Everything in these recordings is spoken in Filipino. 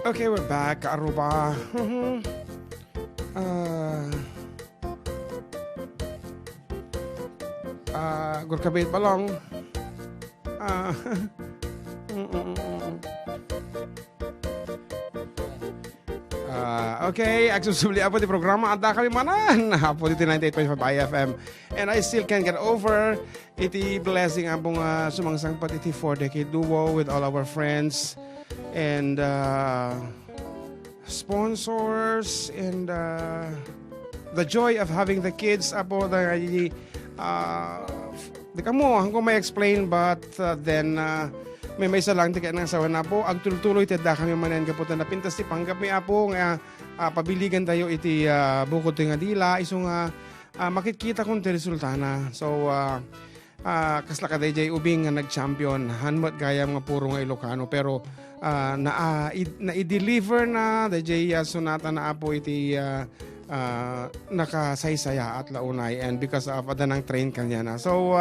Okay, we're back, Aruba. Gurkabit balong. Okay, agsusubli ako di programa ada kami manan. Apo dito 98.5 IFM. And I still can't get over iti blessing abong sumangsangpat iti 4-decade duo with all our friends and sponsors and the joy of having the kids apo di kamo hanggang may explain but then may isa lang tika ng sawa na po agtultuloy tada kami manan kaputan na pintas ti panggap mi apo nga pabiligan tayo iti bukod nga dila iso nga makikita kung ti resulta na so kasla ka day ubing nga nag-champion hanmat gaya nga puro nga Ilocano pero na-i-deliver na day sunata na apo iti nakasaysaya at launay and because of adanang train kanya na. So,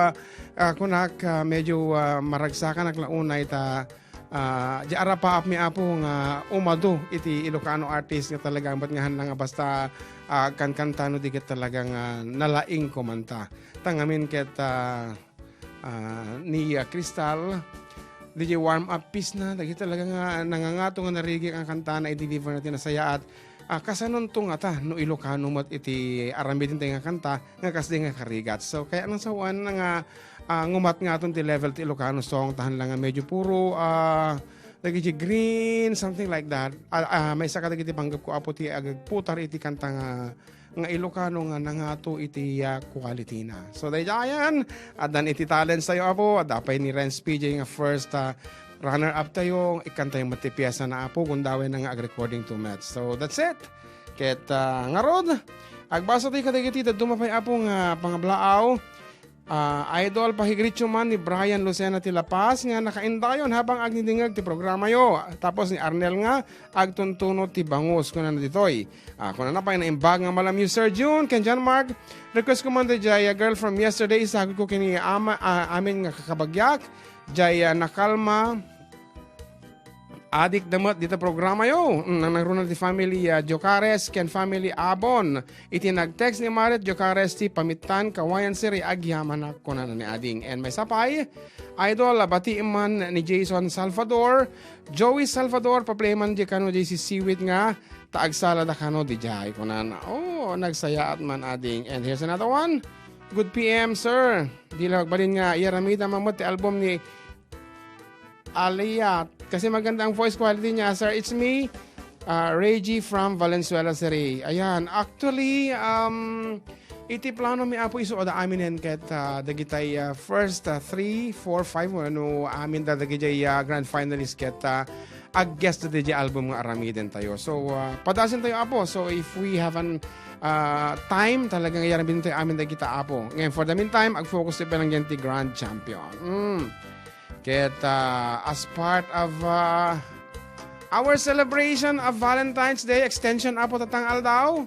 kunak medyo maragsakan at launay ta di arapa ap mi apo nga umado iti Ilocano artist nga talagang ba't nga nga basta kankantano digit talagang nalaing kumanta. Tangamin ket ni Crystal DJ warm up piece na dagi talaga nga nangangato nga narigi ang kanta na i-deliver natin na saya at kasanon to nga ta no Ilocano mat iti aramidin tayo nga kanta nga kasdi nga karigat. So kaya nang sawan nga ngumat nga itong ti level ti Ilocano song tahan lang nga medyo puro dagi green something like that. May isa ka dagi ti panggap ko apo ti agputar iti kanta nga Ilocano nga nangato iti quality na. So dayan adan iti talents tayo apo adapay ni Renz PJ nga first runner-up tayo, ikanta yung matipiyasa na apo, gundawin na nga ag-recording 2 mets. So, that's it. Ket nga rod, agbasa tayo katigitita, dumapay apo nga pangablaaw. Idol, pahigrityo man ni Brian Lucena Tilapas nga nakaindayon habang agnidingag ti programa yo. Tapos ni Arnel nga, agtuntuno ti bangus ko na ditoy. Kung na pa naimbag nga malam you, Sir June, ken John Mark, request ko man di jay, girl from yesterday, isagod ko kini amin nga kakabagyak, jay nakalma, adik damot dito programa yo. Nanagrunan ti family Jocares ken family Abon. Iti nag-text ni Marit Jocares ti pamitan kawayan siri agyaman ako na ni ading. And may sapay, idol bati man ni Jason Salvador, Joey Salvador paplayman di kano di si Siwit nga taagsala da kano di jay ko na. Oh, nagsaya at man ading. And here's another one. Good PM sir. Di lang balin nga iyaramida mamot ti album ni Aliyat. Kasi maganda ang voice quality niya, sir. It's me, Reggie from Valenzuela City. Ayan, actually, iti plano mi apo iso da aminen ket dagitay first 3, 4, 5 ano amin da dagitay grand finalist ket ag-guest da DJ album nga aramiden tayo. So, padasin tayo apo. So, if we have an time, talagang yarabin tayo amin dagita apo. Ngayon, for the meantime, ag-focus tayo lang yan ti grand champion. Ket as part of our celebration of Valentine's Day extension apo tatang aldaw,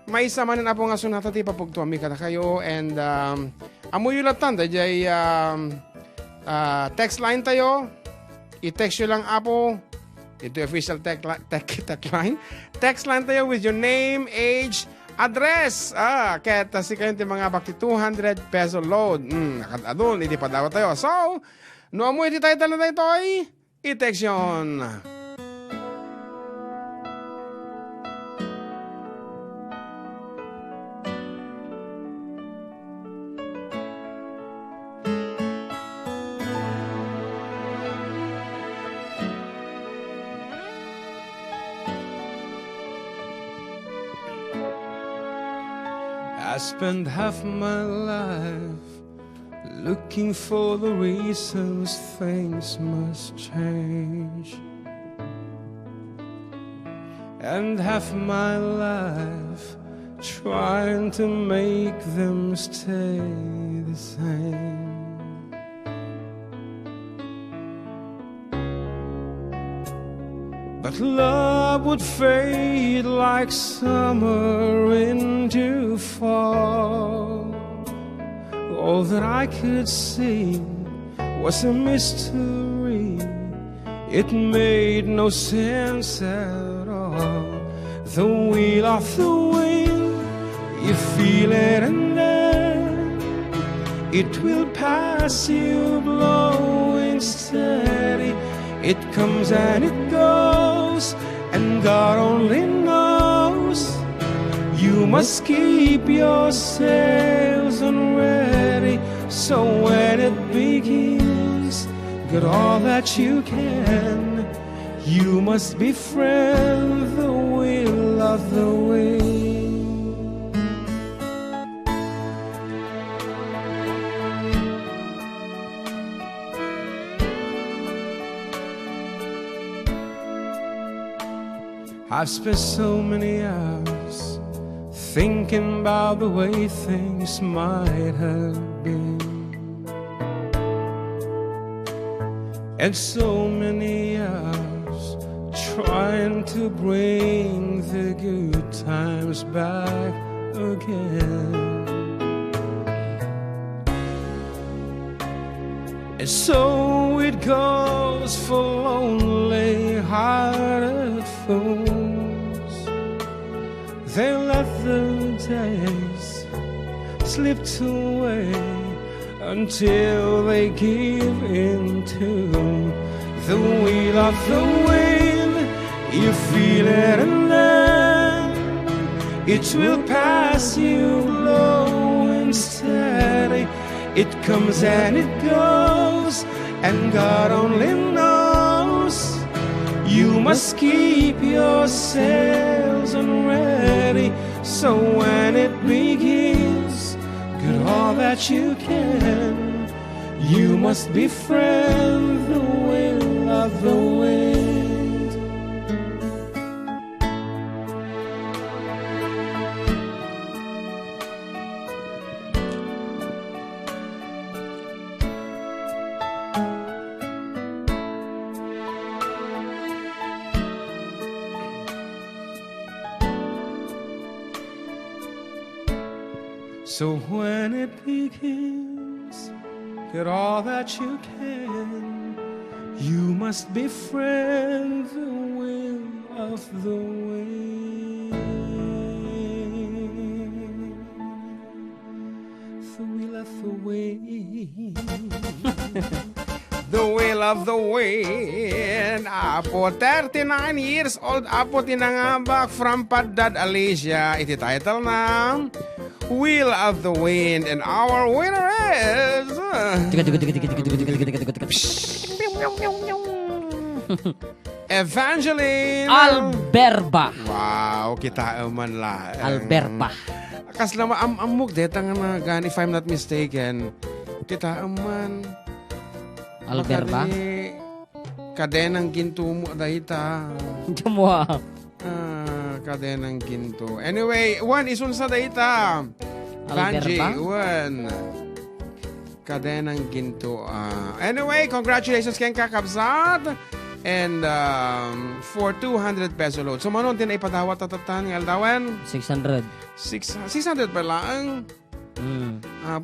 may isa manin apo nga sunata ti papugtuami kada kayo and amuyulatan dayjay text line tayo, i-text nyo lang apo ito official text line, text line tayo with your name, age, address. Ket si kayo ti mga bakti 200 peso load. Nakadadon, hindi pa daw tayo. So, no amo iti title na ito ay i-text yun. I spent half my life looking for the reasons things must change, and half my life trying to make them stay the same. But love would fade like summer into fall. All that I could see was a mystery It made no sense at all. The wheel of the wind, you feel it and then it will pass you blowing steady. It comes and it goes, and God only knows. You must keep your sails on ready, so when it begins, get all that you can. You must befriend the will of the wind. I've spent so many hours thinking about the way things might have been, and so many hours trying to bring the good times back again. And so it goes for lonely-hearted fools. They let the days slip away until they give in to the wheel of the wind. You feel it and then it will pass you blowing steady. It comes and it goes, and God only knows. You must keep your sails on ready, so when it begins, get all that you can. You must befriend the will of the wind. So when it begins, get all that you can. You must befriend the will of the wind. The will of the wind. The will of the wind. Apo, 39 years old. Apo, tinangabak from Padad, Alicia. Iti title na Wheel of the Wind, and our winner is Evangeline Alberba. Wow, kita man la Alberba. Kasla amok detang na gan, if I'm not mistaken, kita man Alberba. Kadenang ginto mo dahita. Jumwa. Kadenang ginto. Anyway, one isun sa data. Vanji, one. Kadenang ginto. Anyway, congratulations keng kakabsat. And for 200 peso load. So manon din ay padawat tatatan ng aldawan? 600. 600 pa lang.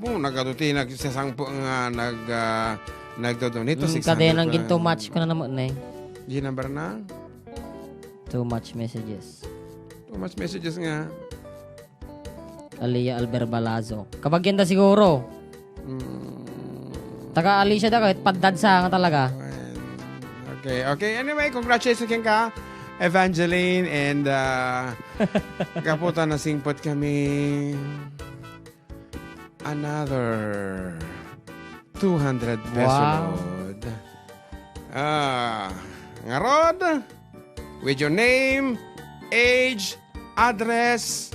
Po, nagatuti, nagsasang po nga nagdodonate. Kadenang ginto match ko na naman na eh. G number na? Too much messages. Too much messages nga. Alia Alberba Lazo. Kapag yun siguro. Taga Alicia da kahit paddad sa nga talaga. Okay. Anyway, congratulations ka, Evangeline. And kaputa na singpot kami. Another 200 peso load. Ngarod, with your name, age, address,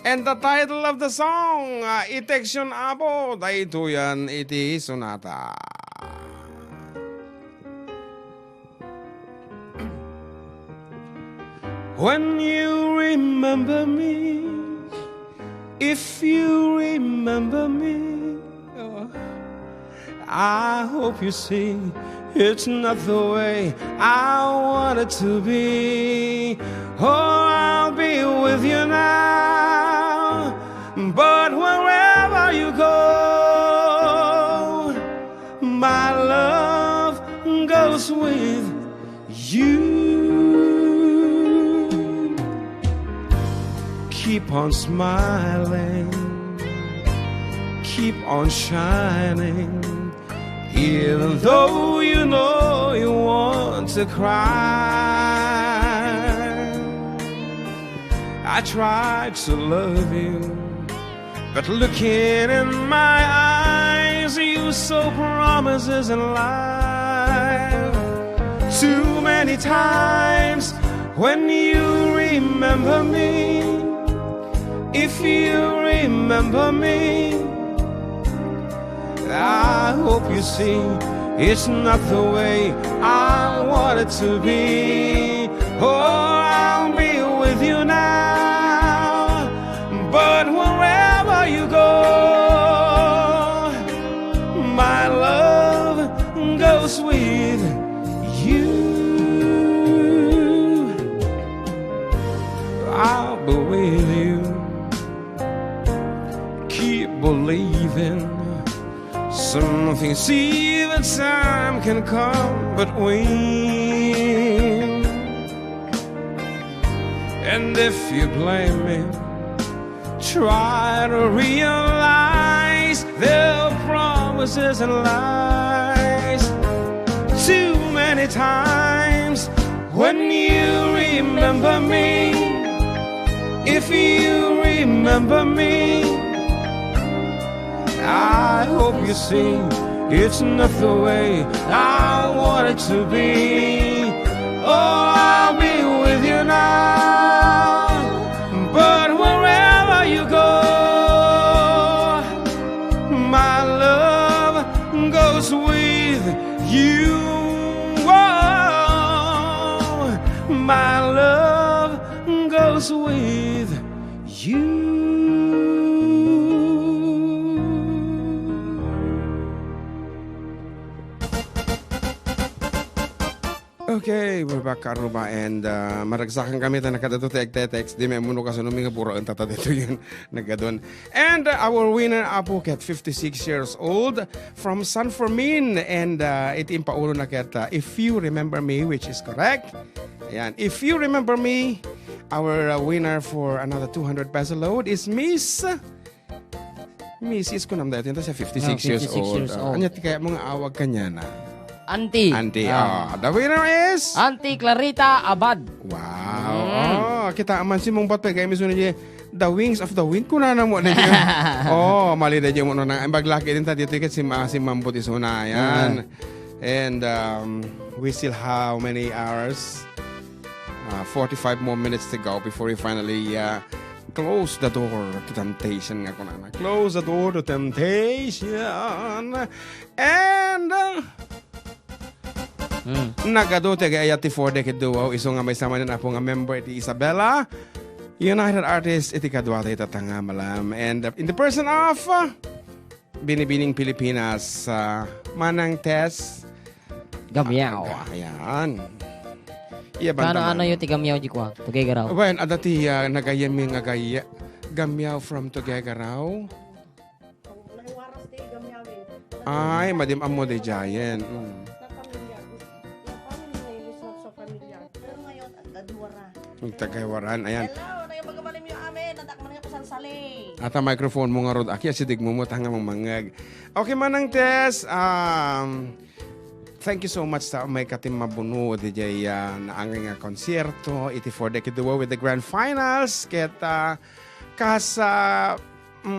and the title of the song. I-text yun abo. Dahito yan, iti sonata. When you remember me, if you remember me, I hope you see it's not the way I want it to be. Oh, I'll be with you now, but wherever you go, my love goes goes with you. Keep on smiling, keep on shining, even though you know you want to cry. I tried to love you, but looking in my eyes, you so promises in life. Too many times when you remember me, if you remember me, I hope you see it's not the way I want it to be. Oh, I'll be with you now, but wherever you go, my love goes with you. I'll be with you. Keep believing. Something, see that time can come between. And if you blame me, try to realize there are promises and lies. Too many times when you remember me, if you remember me, I hope you see it's not the way I want it to be. Oh, I'll be with you now, but wherever you go, my love goes with you. Oh, my love goes with you. Okay, we're back, Karuba, and maragsakan kami na nakadato text di may muno kasi nung mga puro ang tata dito yun nagadon. And our winner Apuket, 56 years old from San Fermin, and iti impaulo na kita If You Remember Me, which is correct. Ayan, If You Remember Me, our winner for another 200 peso load is Mrs. ko naman dito, siya 56 years old. Anya kaya mga awag kanya na. Auntie. The winner is Auntie Clarita Abad. Wow. Kita aman si mong patay kay miso niya The Wings of the Wind kuna na mo na niya. Mali na niya mo na ang baglaki din ta dito ket si Mambot is una yan. And we still have many hours? 45 more minutes to go before we finally close the door to temptation nga kuna na. Close the door to temptation. And nagadote kay ayati for decade duo iso nga may sama na po nga member iti Isabela United Artists iti kadwa iti tatanga malam, and in the person of Binibining Pilipinas, Manang Tess Gamyaw. Ayan. Iya Ano yung tigamyaw di kwa? Tugay garaw. Well, adati nagayami nga gaya Gamyaw from Tugegaraw. Ay, madim amo de Giant. Tagaywaran, ayan. Hello, nagabagabalim yung amin. Nadak man nga pasalsali. Ata microphone mo nga rod. Aki, asidig mo mo tanga mong mangag. Okay, Manang Tess. Thank you so much sa may katim mabuno DJ na ang nga konsyerto. Iti for decade duo with the grand finals. Keta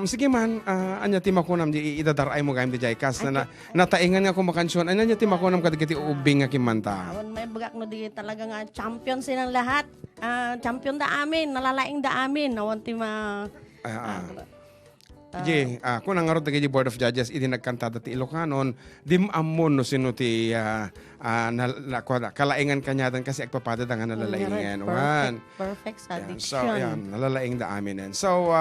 sige man, anya timakunam di idadaray mo gayam di jay kas na nataingan nga kumakansyon. Anya timakunam kadagiti ubing nga kimanta. Awan may bagak no di talaga nga champion silang lahat. Champion da amin, nalalaing da amin. Awan ti ma... Kung nangarot na Board of Judges, iti nagkanta dati Ilocanon, dim amon no sino ti kalaingan kanyatan kasi agpapada nga nalalaingan. Perfect sa diction. So, yan, nalalaing da amin. So,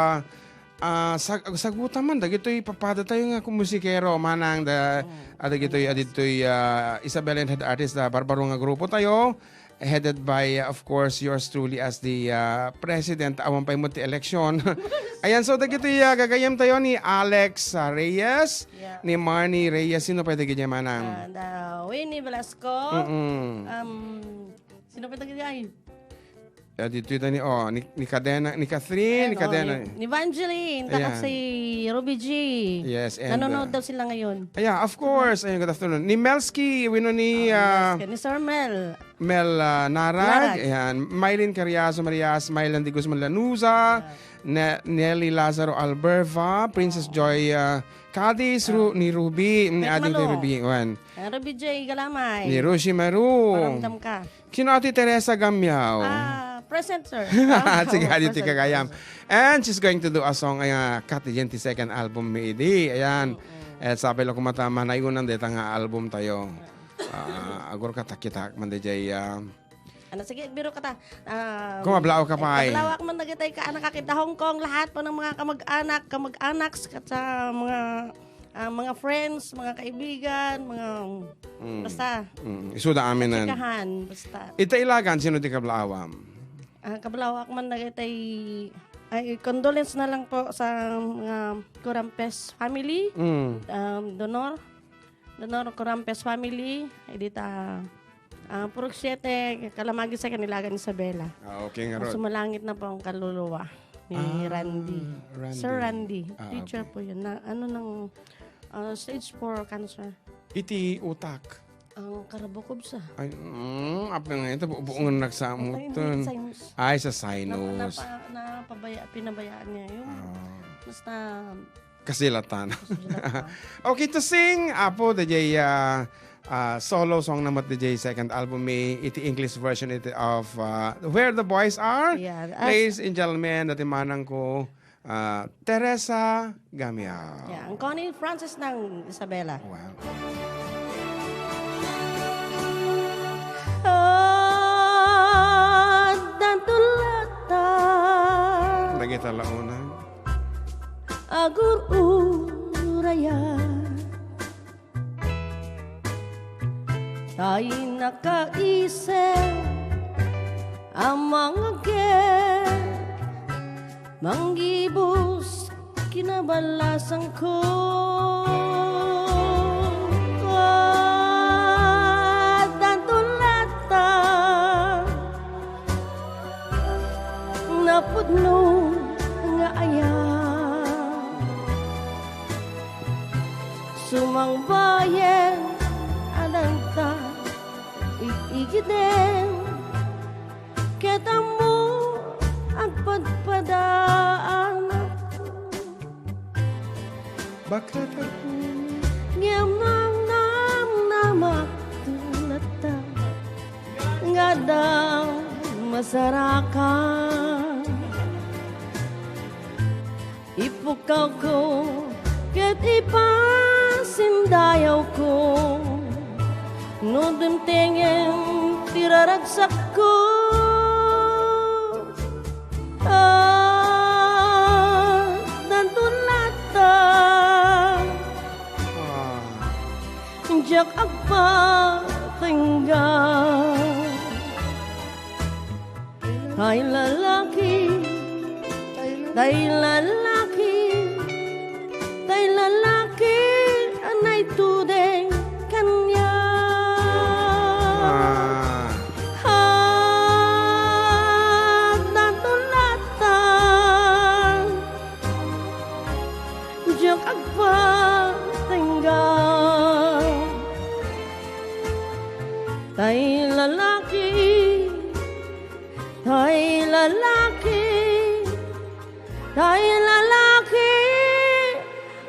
sagutan man, dagito'y papada tayo nga kung musikero, manang adagito'y Isabel and Head Artist, barbaro nga grupo tayo. headed by, of course, yours truly as the president. Awan pa mo ti election. Ayan, so dagito gagayam tayo ni Alex Reyes, Yeah. ni Marnie Reyes. Sino pa gagayam manang? Winnie Velasco. Sino pa tagay? Dito ito ni Cadena, ni Catherine, ni Cadena. Ni Evangeline, Ayan. si Ruby G. Yes, and Nanonood daw sila ngayon. yeah, of course. Ayun, good afternoon. Ni Melski, wino ni Ni Sir Mel. Mel Narag, ayan, Mylene Carriazo Marias, Mylan de Guzman Lanuza, Nelly Lazaro Alberva, Princess Joy Cadiz, ni Ruby, ni Mike Adil Malo. Ruby, wan. Ruby J. Galamay. Ni Roshi Maru. Paramdam ka. Kino Ate Teresa Gamyaw. Present, sir. Sige, Adi Present, Tikagayam. present. And she's going to do a song, Kat 22nd album, Mayday. Ayan. At sabi lang kumatama, naiunan dito nga album tayo. Agor ka takita, mandajay. Ano, sige, biro ka ta. Kumablao ka pa ay. Kablawak man nagitay ka, anak kakita Hong Kong, lahat po ng mga kamag-anak, sa mga friends, mga kaibigan, mga basta, Isuda aminan. chikahan, basta. Ita ilagan, sino di kablawam? Kablawak man nagitay, ay condolence na lang po sa mga Curampes family, Donor Curampes family, ay dita, Purok 7, kalamagi sa kanilagan Isabela. Okay nga ron. Sumalangit na po ang kaluluwa ni Randy. Sir Randy. Teacher po yun. Ng stage 4 cancer. Iti utak. Ang karabukob sa. Ay, apa nga ito, buong nagsamutan. Ay, sa sinus. Pinabayaan niya yung basta Kasilatan. Okay, to sing, Apo, the J, solo song naman the J second album may iti English version iti of Where the Boys Are. Yeah, Ladies and gentlemen, dati manang ko Teresa Gamyaw. yeah, ang Connie Francis ng Isabela. Wow. Dantulata Nagita launan. agur uraya tayo nakaisip ang mga manggibos kinabalasan ko dantulata napudno nga ayan sumangbayan adanta iigiden ketamo ang pagpadaan Bakit ako? ngem nang namak tulata nga daw masarakan ipukaw ko ket ipasindayaw ko no dimtingin tiraragsak ko dantulata jak agpatinggan tay lalaki anay tudeng kanya dantulata jak agpatinggan tay lalaki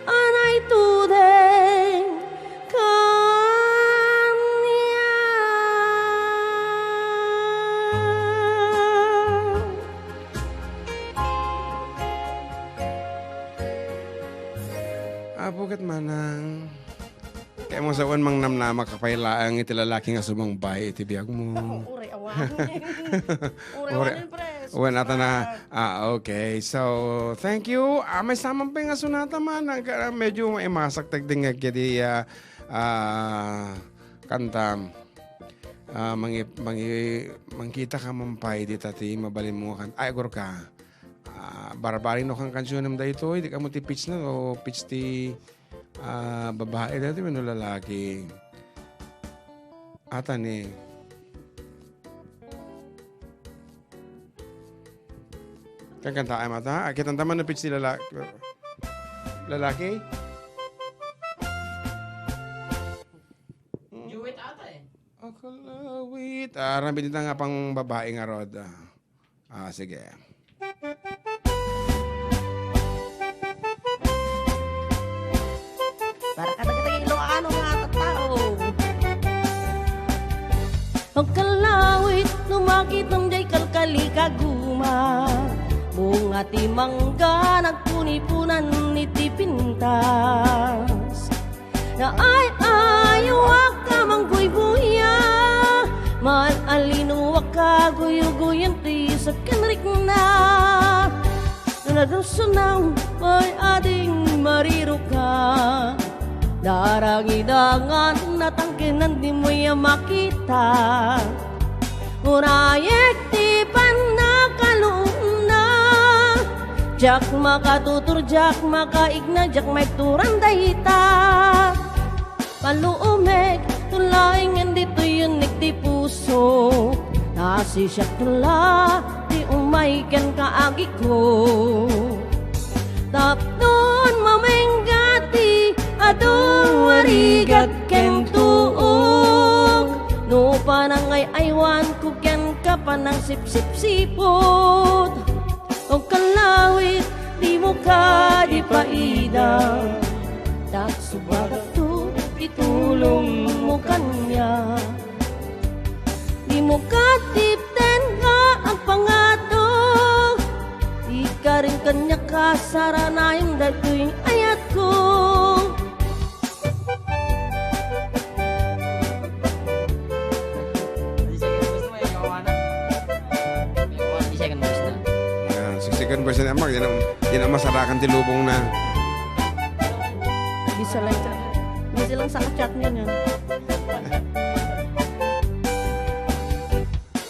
anay tudeng kanya Apukat manang. Kaya mo sa mang namnama kapailaang iti lalaki nga sumangbay iti biyag mo. uri awanin pres Uwan ata na. Okay. So, thank you. May samang pa nga sunata man. Medyo maimasak tagdingag kaya kanta. mangkita ka mampay di tati mabalin mo kan ay agor ka barbarin no kang kansyon nam dayto di ka mo ti pitch na o pitch ti babae dati no lalaki atan eh kan kanta ay mata akitan taman na pitch ti lalaki Juwit ata eh. Akalawit. Rambi dito nga pang babae nga rod. Sige. Para katagitag Ilocano nga tao. Pagkalawit, lumakit ng day kalkali kaguma. Bunga ti mangga, nagpunipunan ni ti pintas. Na ay ayawak ka mangguy-guya. Mal alinuwak ka, guyo-guyan ti sa kanrik na. Nanadusunaw, ay ading mariro ka. Darangidangan natangkinan di mo yung makita. Urayek ti panakaluuna. Jak makatutur, jak makaigna, jak may turandayta. Paluumek, tulaing dito yun ti puso. Nasi siya tula, di umaykan kaagi ko. Tapnon mamenggati, adong warigat ken tuog. No panangay aywan ko ken ka panang sip-sip-sipot. O kalawit, di mo ka di paida. Taksubagat to, itulong mo kanya. Di mo ka tipten ka ang pangato. Di ka rin kanya kasarana yung dato'y ayat ko. Di second verse na. Second verse na amag. Yan ang masarakan ti lubong na. Bisa lang sa chat niya.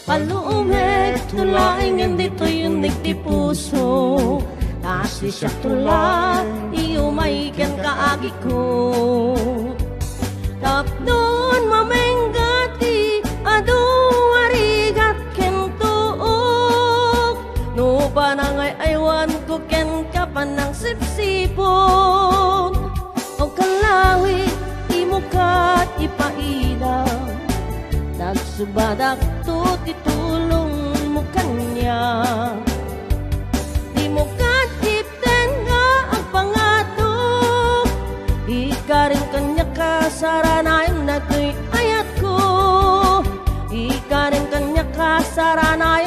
Paluumek, tulaing dito yung nagtipuso. Kasi siya tula, iumaykan kaagi ko. Tapnon mamenggati, adu warigat ken tuog. No panangay aywan ko ken kapanang sipsipon. O kalawi, imo ka ipaida. Nagsubadak to titulong mo kanya. Di mo ka tipten nga ang pangato. Ika rin kanya kasaranayan na to'y ayat ko. Ika rin kanya kasaranayan